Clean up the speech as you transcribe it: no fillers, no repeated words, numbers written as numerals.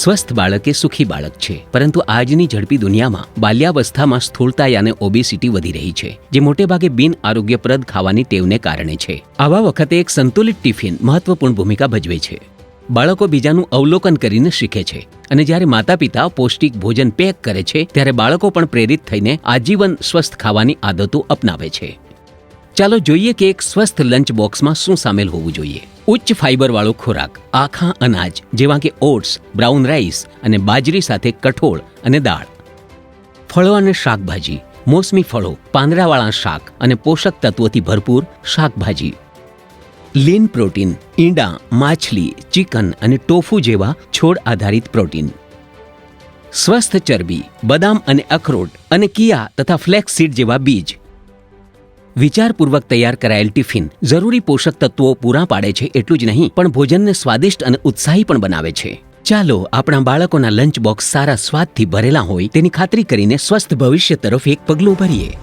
સ્વસ્થ બાળક એ સુખી બાળક છે, પરંતુ આજની ઝડપી દુનિયામાં બાલ્યાવસ્થામાં સ્થૂળતા અને ઓબેસિટી વધી રહી છે, જે મોટેભાગે બિન આરોગ્યપ્રદ ખાવાની ટેવને કારણે છે. આવા વખતે એક સંતુલિત ટિફિન મહત્વપૂર્ણ ભૂમિકા ભજવે છે. બાળકો બીજાનું અવલોકન કરીને શીખે છે, અને જ્યારે માતા-પિતા પૌષ્ટિક ભોજન પેક કરે છે, ત્યારે બાળકો પણ પ્રેરિત થઈને આજીવન સ્વસ્થ ખાવાની આદતો અપનાવે છે. ચાલો જોઈએ કે એક સ્વસ્થ લંચ બોક્સમાં શું સામેલ હોવું જોઈએ. ઉચ્ચ ફાઇબરવાળો ખોરાક, આખા અનાજ જેવા કે ઓટ્સ, બ્રાઉન રાઈસ અને બાજરી સાથે કઠોળ અને દાળ. ફળો અને શાકભાજી, મોસમી ફળો, પાંદડાવાળા શાક અને પોષક તત્વોથી ભરપૂર શાકભાજી. લીન પ્રોટીન, ઈંડા, માછલી, ચિકન અને ટોફુ જેવા છોડ આધારિત પ્રોટીન. સ્વસ્થ ચરબી, બદામ અને અખરોટ અને કિયા તથા ફ્લેક્સ સીડ જેવા બીજ. વિચારપૂર્વક તૈયાર કરાયેલ ટિફિન જરૂરી પોષક તત્વો પૂરા પાડે છે એટલું જ નહીં, પણ ભોજનને સ્વાદિષ્ટ અને ઉત્સાહી પણ બનાવે છે. ચાલો આપણા બાળકોના લંચ બોક્સ સારા સ્વાદથી ભરેલા હોય તેની ખાતરી કરીને સ્વસ્થ ભવિષ્ય તરફ એક પગલું ભરીએ.